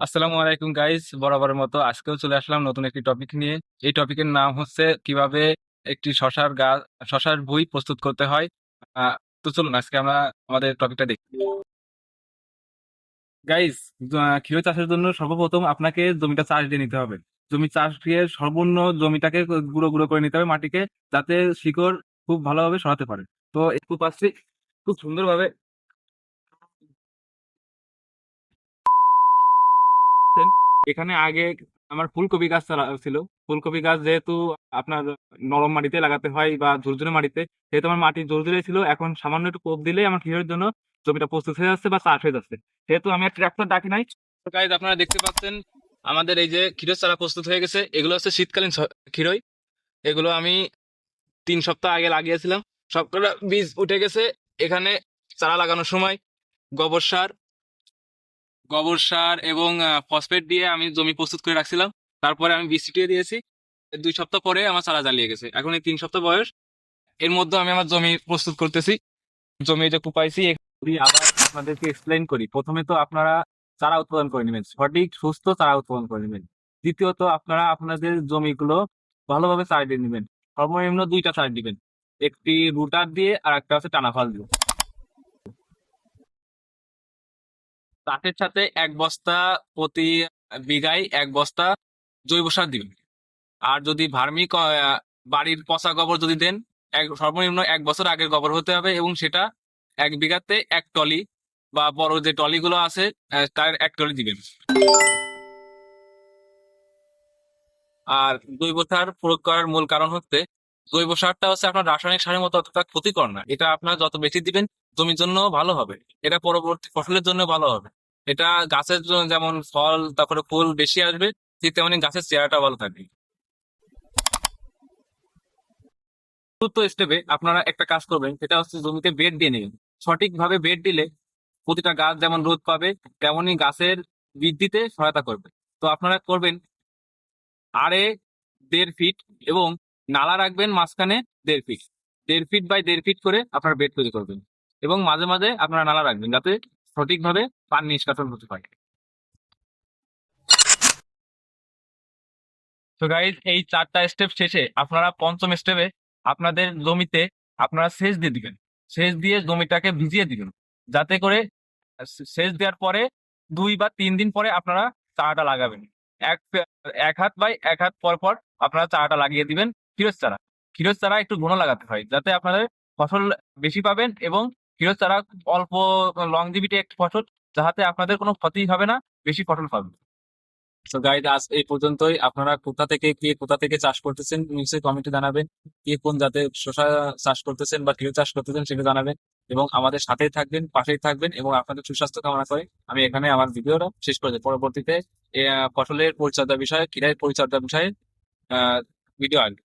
আসসালামু আলাইকুম গাইস, বরাবরের মতো আজকেও চলে আসলাম নতুন একটি টপিক নিয়ে। এই টপিকের নাম হচ্ছে কিভাবে একটি শশার বই প্রস্তুত করতে হয়। আহ, তো চলুন আজকে আমরা আমাদের টপিকটা দেখি। গাইস, ক্ষীর চাষের জন্য সর্বপ্রথম আপনাকে জমিটা চাষ দিয়ে নিতে হবে। জমি চাষ দিয়ে সম্পূর্ণ জমিটাকে গুঁড়ো গুঁড়ো করে নিতে হবে মাটিকে, যাতে শিকড় খুব ভালোভাবে সরাতে পারে। তো একটু পাচ্ছি খুব সুন্দরভাবে দেখছেন। এখানে আগে আমার ফুলকপি গাছ ছিল। ফুলকপি গাছ যেহেতু আপনার নরম মাটিতে লাগাতে হয় বা ঝুরঝুরে মাটিতে, যেহেতু আমার মাটি ঝুরঝুরে ছিল, এখন সামান্য একটু কোপ দিলেই আমার ক্ষীরের জন্য জমিটা প্রস্তুত হয়ে যাচ্ছে বা চাষ হয়ে যাচ্ছে। যেহেতু আমি আর ট্রাক্টর ডাকি নাই, তো গাইজ আপনারা দেখতে পাচ্ছেন আমাদের এই যে ক্ষীরের চারা প্রস্তুত হয়ে গেছে। এগুলো হচ্ছে শীতকালীন ক্ষীরই। এগুলো আমি 3 সপ্তাহ আগে লাগিয়েছিলাম, সবকটা বীজ উঠে গেছে। এখানে চারা লাগানোর সময় গোবর সার গোবর সার এবং ফসফেট দিয়ে আমি জমি প্রস্তুত করে রাখছিলাম। তারপরে আমি বীজ ছিটিয়ে দিয়েছি। 2 সপ্তাহ পরে আমার চারা জ্বালিয়ে গেছে, এখন এই 3 সপ্তাহ বয়স। এর মধ্যে আমি আমার জমি প্রস্তুত করতেছি। জমি যে কুপাইছি যদি আবার আপনাদেরকে এক্সপ্লেইন করি, প্রথমে তো আপনারা চারা উৎপাদন করে নেবেন, সঠিক সুস্থ চারা উৎপাদন করে নেবেন। দ্বিতীয়ত আপনারা আপনাদের জমিগুলো ভালোভাবে চাষ দিয়ে নেবেন। সর্বনিম্ন 2টা চাষ দিবেন, একটি রুটার দিয়ে আর একটা হচ্ছে টানা ফাল দিয়ে। তাদের সাথে 1 বস্তা প্রতি বিঘায় 1 বস্তা জৈব সার দিবেন। আর যদি বাড়ির পচা গোবর যদি দেন, সর্বনিম্ন 1 বছর আগের গোবর হতে হবে, এবং সেটা 1 বিঘাতে 1 টলি বা বড় যে টলিগুলো আছে তার 1 টলি দিবেন। আর জৈব সার প্রয়োগ করার মূল কারণ হচ্ছে, জৈব সারটা হচ্ছে আপনার রাসায়নিক সারের মতো অতটা ক্ষতিকর না। এটা আপনার যত বেশি দিবেন জমির জন্য ভালো হবে, এটা পরবর্তী ফসলের জন্য ভালো হবে। এটা গাছের জন্য যেমন ফল তারপরে ফুল বেশি আসবে, ঠিক তেমনি গাছের চেহারাটা ভালো থাকবে। চতুর্থ স্টেপে আপনারা একটা কাজ করবেন, সেটা হচ্ছে জমিতে বেড দিয়ে নেবেন। সঠিকভাবে বেড দিলে প্রতিটা গাছ যেমন রোদ পাবে, তেমনি গাছের বৃদ্ধিতে সহায়তা করবে। তো আপনারা করবেন আড়ে 1.5 ফিট, এবং নালা রাখবেন মাঝখানে 1.5 ফিট। 1.5 ফিট বাই 1.5 ফিট করে আপনারা বেড তৈরি করবেন, এবং মাঝে মাঝে আপনারা নালা রাখবেন যাতে সঠিকভাবে পানি নিষ্কাশন হতে পারে। তো গাইজ, এই 4টা স্টেপ শেষে আপনারা পঞ্চম স্টেপে আপনাদের জমিতে আপনারা সেচ দিয়ে দিবেন। সেচ দিয়ে জমিটাকে ভিজিয়ে দিবেন, যাতে করে সেচ দেওয়ার পরে 2 বা 3 দিন পরে আপনারা চারাটা লাগাবেন। এক 1 হাত বাই 1 হাত পর পর আপনারা চারাটা লাগিয়ে দিবেন। ক্ষীরের চারা ক্ষীরের চারা একটু ঘন লাগাতে হয়, যাতে আপনাদের ফসল বেশি পাবেন, এবং ক্ষীরের চারা অল্প লংজিভিটি একটা ফসল, যাতে আপনাদের কোনো ক্ষতি হবে না, বেশি ফসল পাবেন। তো গাইড, আজ এই পর্যন্তই। আপনারা কোথা থেকে চাষ করতেছেন নিশ্চয়ই কমেন্টে জানাবেন। কে কোন জাতের শসা চাষ করতেছেন বা কিভাবে চাষ করতেছেন সেটা জানাবেন, এবং আমাদের সাথেই থাকবেন, পাশেই থাকবেন, এবং আপনাদের সুস্বাস্থ্য কামনা করে আমি এখানে আমার ভিডিওটা শেষ করে দিই। পরবর্তীতে ফসলের পরিচর্যা বিষয়ে, কিরায় পরিচর্যা বিষয়ে ভিডিও আসবে।